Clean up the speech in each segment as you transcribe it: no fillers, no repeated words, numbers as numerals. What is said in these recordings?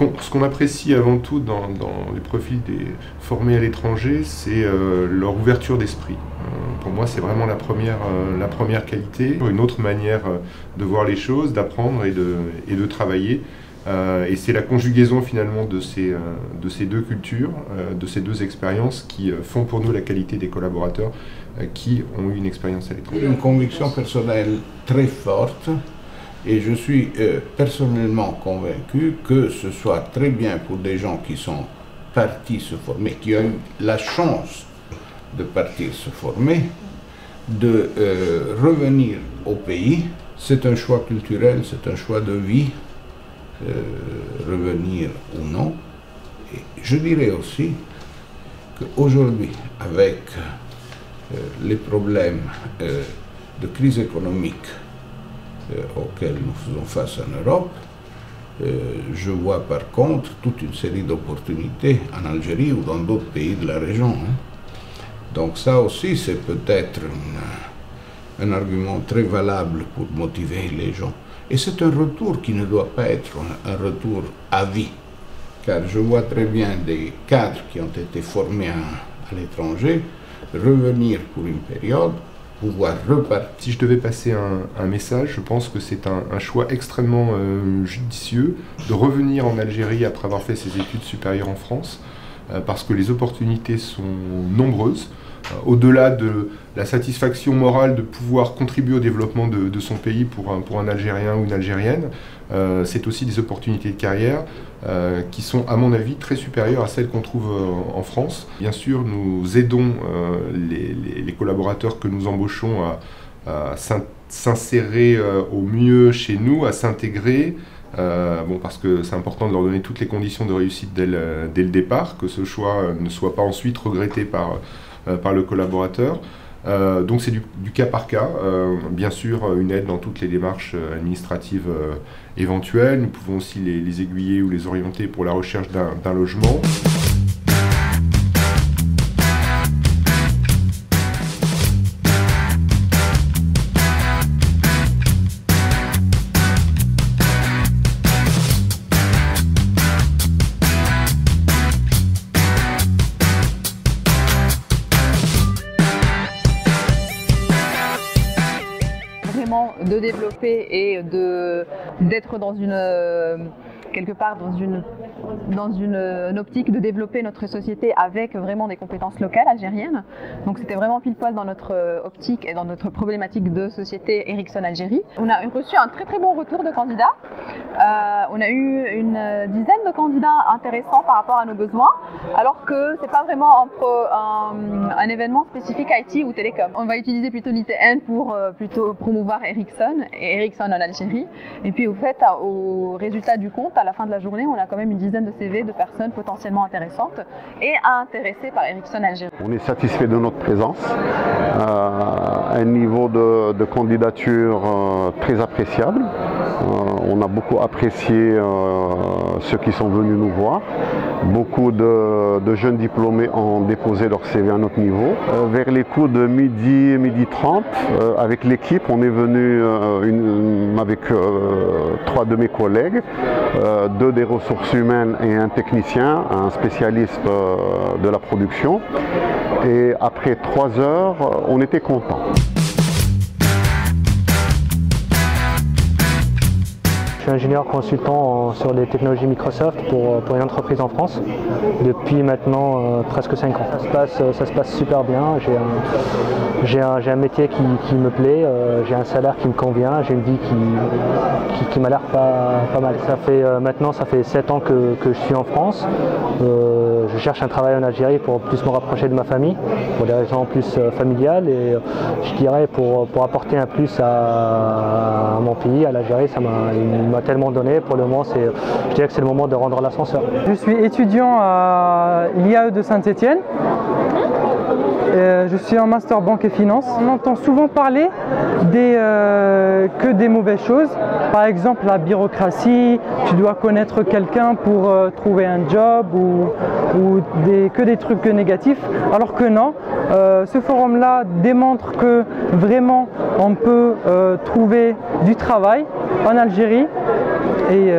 Ce qu'on apprécie avant tout dans les profils formés à l'étranger, c'est leur ouverture d'esprit. Pour moi, c'est vraiment la première qualité. Une autre manière de voir les choses, d'apprendre et de travailler. Et c'est la conjugaison finalement de ces deux cultures, de ces deux expériences qui font pour nous la qualité des collaborateurs qui ont eu une expérience à l'étranger. Une conviction personnelle très forte. Et je suis personnellement convaincu que ce soit très bien pour des gens qui sont partis se former, qui ont eu la chance de partir se former, de revenir au pays. C'est un choix culturel, c'est un choix de vie, revenir ou non. Et je dirais aussi qu'aujourd'hui, avec les problèmes de crise économique auxquels nous faisons face en Europe, je vois par contre toute une série d'opportunités en Algérie ou dans d'autres pays de la région. Donc ça aussi c'est peut-être un argument très valable pour motiver les gens. Et c'est un retour qui ne doit pas être un retour à vie, car je vois très bien des cadres qui ont été formés à l'étranger revenir pour une période, pouvoir repartir. Si je devais passer un message, je pense que c'est un choix extrêmement judicieux de revenir en Algérie après avoir fait ses études supérieures en France, parce que les opportunités sont nombreuses. Au-delà de la satisfaction morale de pouvoir contribuer au développement de son pays pour un Algérien ou une Algérienne, c'est aussi des opportunités de carrière qui sont, à mon avis, très supérieures à celles qu'on trouve en France. Bien sûr, nous aidons les collaborateurs que nous embauchons à s'insérer au mieux chez nous, à s'intégrer. Parce que c'est important de leur donner toutes les conditions de réussite dès le départ, que ce choix ne soit pas ensuite regretté par le collaborateur. Donc c'est du cas par cas. Bien sûr, une aide dans toutes les démarches administratives éventuelles. Nous pouvons aussi les aiguiller ou les orienter pour la recherche d'un logement. De développer et d'être dans quelque part dans une optique de développer notre société avec vraiment des compétences locales algériennes. Donc c'était vraiment pile poil dans notre optique et dans notre problématique de société Ericsson Algérie. On a reçu un très très bon retour de candidats. On a eu une dizaine de candidats intéressants par rapport à nos besoins, alors que c'est pas vraiment un événement spécifique IT ou télécom. On va utiliser plutôt l'ITN pour plutôt promouvoir Ericsson et Ericsson en Algérie. Et puis au fait, au résultat du compte, à la fin de la journée, on a quand même une dizaine de CV de personnes potentiellement intéressantes et intéressées par Ericsson Algérie. On est satisfait de notre présence, un niveau de candidature très appréciable. On a beaucoup apprécié ceux qui sont venus nous voir. Beaucoup de jeunes diplômés ont déposé leur CV à notre niveau. Vers les coups de midi 30, avec l'équipe, on est venu avec 3 de mes collègues, 2 des ressources humaines et un technicien, un spécialiste de la production. Et après 3 heures, on était contents. Je suis ingénieur consultant sur les technologies Microsoft pour une entreprise en France depuis maintenant presque 5 ans. Ça se passe super bien, j'ai un métier qui me plaît, j'ai un salaire qui me convient, j'ai une vie qui m'a l'air pas mal. Ça fait 7 ans que je suis en France. Je cherche un travail en Algérie pour plus me rapprocher de ma famille, pour des raisons plus familiales, et je dirais pour apporter un plus à mon pays, à l'Algérie. Il m'a tellement donné. Pour le moment, je dirais que c'est le moment de rendre l'ascenseur. Je suis étudiant à l'IAE de Saint-Étienne. Je suis en master banque et finance. On entend souvent parler que des mauvaises choses. Par exemple, la bureaucratie, tu dois connaître quelqu'un pour trouver un job ou que des trucs négatifs. Alors que non, ce forum-là démontre que vraiment on peut trouver du travail en Algérie et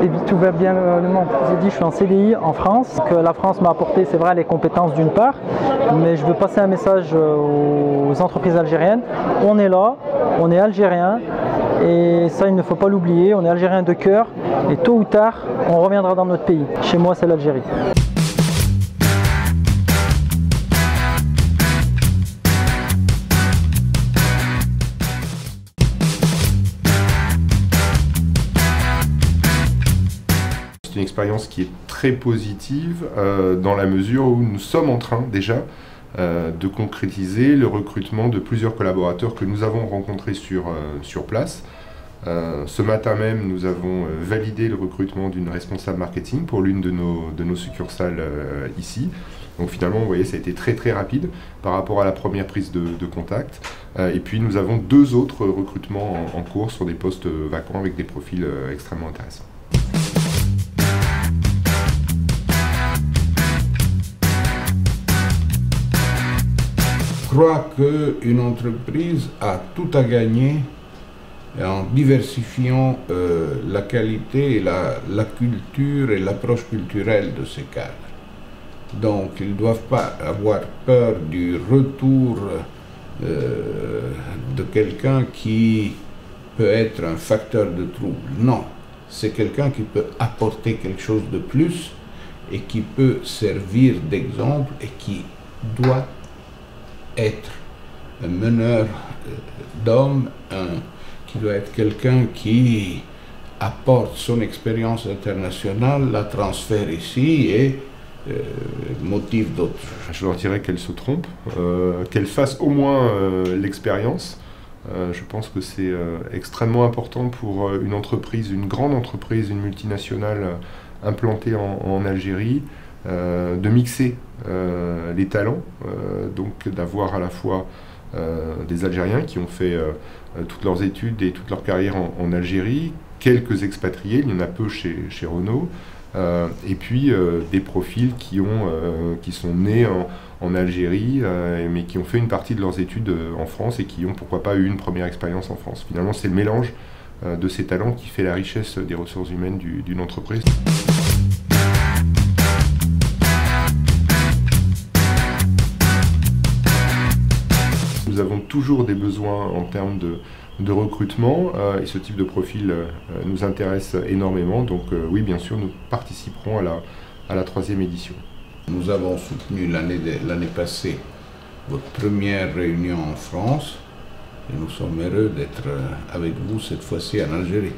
et tout va bien le monde. J'ai dit, je suis en CDI en France, que la France m'a apporté, c'est vrai, les compétences d'une part, mais je veux passer un message aux entreprises algériennes. On est là, on est algérien, et ça, il ne faut pas l'oublier, on est algérien de cœur, et tôt ou tard, on reviendra dans notre pays. Chez moi, c'est l'Algérie. C'est une expérience qui est très positive dans la mesure où nous sommes en train déjà de concrétiser le recrutement de plusieurs collaborateurs que nous avons rencontrés sur place. Ce matin même, nous avons validé le recrutement d'une responsable marketing pour l'une de nos succursales ici. Donc finalement, vous voyez, ça a été très très rapide par rapport à la première prise de contact. Et puis nous avons 2 autres recrutements en cours sur des postes vacants avec des profils extrêmement intéressants. Je crois qu'une entreprise a tout à gagner en diversifiant la qualité, et la culture et l'approche culturelle de ces cadres. Donc ils ne doivent pas avoir peur du retour de quelqu'un qui peut être un facteur de trouble. Non, c'est quelqu'un qui peut apporter quelque chose de plus et qui peut servir d'exemple et qui doit être un meneur d'hommes, qui doit être quelqu'un qui apporte son expérience internationale, la transfère ici et motive d'autres. Je leur dirais qu'elles se trompent, qu'elles fassent au moins l'expérience. Je pense que c'est extrêmement important pour une entreprise, une grande entreprise, une multinationale implantée en Algérie, de mixer les talents, donc d'avoir à la fois des Algériens qui ont fait toutes leurs études et toute leur carrière en Algérie, quelques expatriés, il y en a peu chez Renault, et puis des profils qui sont nés en Algérie, mais qui ont fait une partie de leurs études en France et qui ont pourquoi pas eu une première expérience en France. Finalement, c'est le mélange de ces talents qui fait la richesse des ressources humaines d'une entreprise. Nous avons toujours des besoins en termes de recrutement et ce type de profil nous intéresse énormément. Donc oui, bien sûr, nous participerons à la 3e édition. Nous avons soutenu l'année passée votre première réunion en France et nous sommes heureux d'être avec vous cette fois-ci en Algérie.